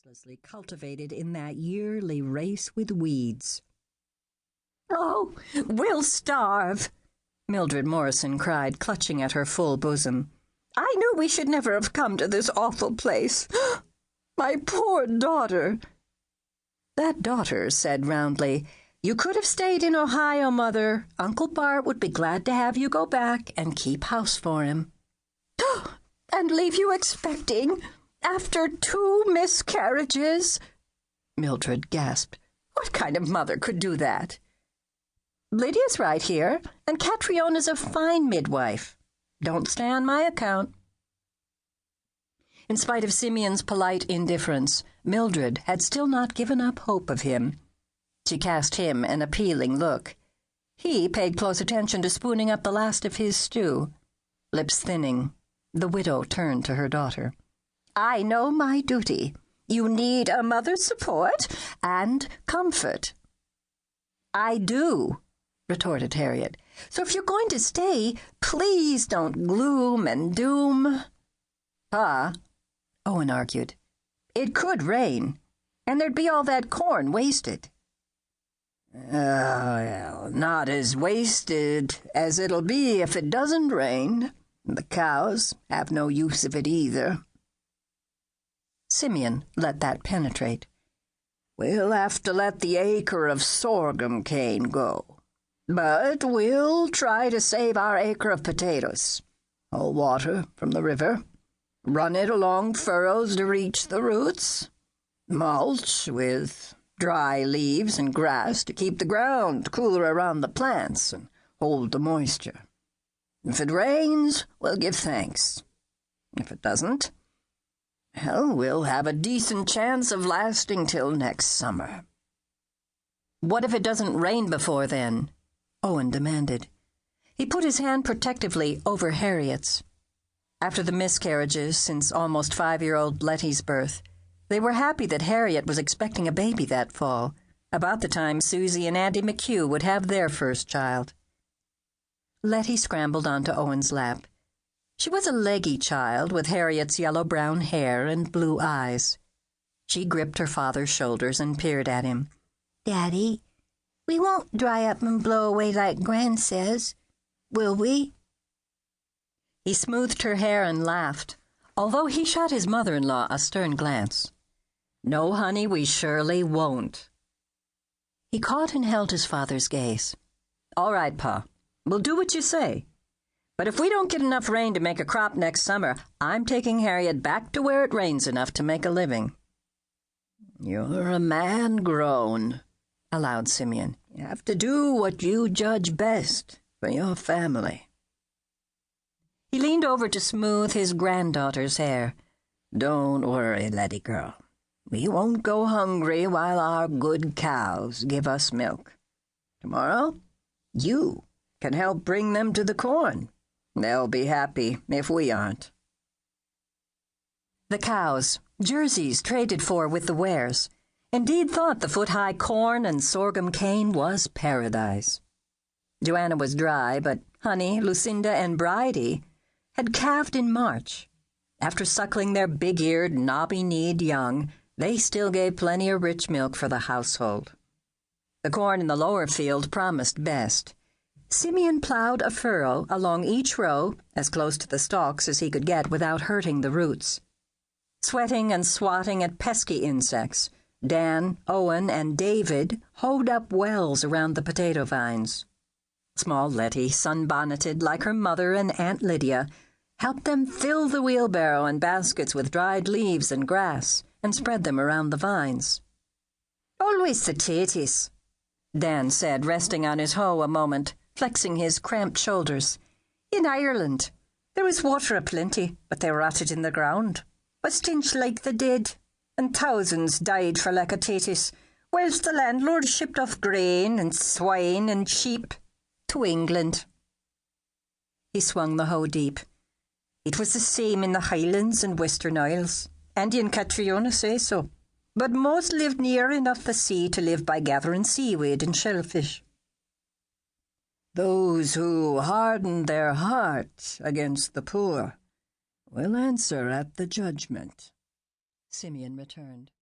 ruthlessly cultivated in that yearly race with weeds. "Oh, we'll starve," Mildred Morrison cried, clutching at her full bosom. "I knew we should never have come to this awful place. My poor daughter." That daughter said roundly, "You could have stayed in Ohio, Mother. Uncle Bart would be glad to have you go back and keep house for him." "And leave you expecting, after 2 miscarriages?" Mildred gasped. "What kind of mother could do that?" "Lydia's right here, and Catriona's a fine midwife. Don't stay on my account." In spite of Simeon's polite indifference, Mildred had still not given up hope of him. She cast him an appealing look. He paid close attention to spooning up the last of his stew. Lips thinning, the widow turned to her daughter. "I know my duty. You need a mother's support and comfort." "I do," retorted Harriet. "So if you're going to stay, please don't gloom and doom." "Pa," Owen argued, "it could rain, and there'd be all that corn wasted." Well, not as wasted as it'll be if it doesn't rain. The cows have no use of it either." Simeon let that penetrate. "We'll have to let the acre of sorghum cane go. But we'll try to save our acre of potatoes. Haul water from the river. Run it along furrows to reach the roots. Mulch with dry leaves and grass to keep the ground cooler around the plants and hold the moisture. If it rains, we'll give thanks. If it doesn't, well, we'll have a decent chance of lasting till next summer." "What if it doesn't rain before then?" Owen demanded. He put his hand protectively over Harriet's. After the miscarriages since almost 5-year-old Letty's birth, they were happy that Harriet was expecting a baby that fall, about the time Susie and Auntie McHugh would have their first child. Letty scrambled onto Owen's lap. She was a leggy child with Harriet's yellow-brown hair and blue eyes. She gripped her father's shoulders and peered at him. "Daddy, we won't dry up and blow away like Gran says, will we?" He smoothed her hair and laughed, although he shot his mother-in-law a stern glance. "No, honey, we surely won't." He caught and held his father's gaze. "All right, Pa, we'll do what you say. But if we don't get enough rain to make a crop next summer, I'm taking Harriet back to where it rains enough to make a living." "You're a man grown," allowed Simeon. "You have to do what you judge best for your family." He leaned over to smooth his granddaughter's hair. "Don't worry, Letty girl. We won't go hungry while our good cows give us milk. Tomorrow, you can help bring them to the corn. They'll be happy if we aren't." The cows, jerseys traded for with the Wares, indeed thought the foot-high corn and sorghum cane was paradise. Joanna was dry, but Honey, Lucinda, and Bridie had calved in March. After suckling their big-eared, knobby-kneed young, they still gave plenty of rich milk for the household. The corn in the lower field promised best. Simeon plowed a furrow along each row, as close to the stalks as he could get without hurting the roots. Sweating and swatting at pesky insects, Dan, Owen, and David hoed up wells around the potato vines. Small Letty, sunbonneted like her mother and Aunt Lydia, helped them fill the wheelbarrow and baskets with dried leaves and grass and spread them around the vines. "Always the taties," Dan said, resting on his hoe a moment, flexing his cramped shoulders. "In Ireland, there was water aplenty, but they rotted in the ground, a stench like the dead, and thousands died for lack of taties, whilst the landlord shipped off grain and swine and sheep to England." He swung the hoe deep. "It was the same in the Highlands and Western Isles, and in Catriona say so, but most lived near enough the sea to live by gathering seaweed and shellfish." "Those who harden their heart against the poor will answer at the judgment," Simeon returned.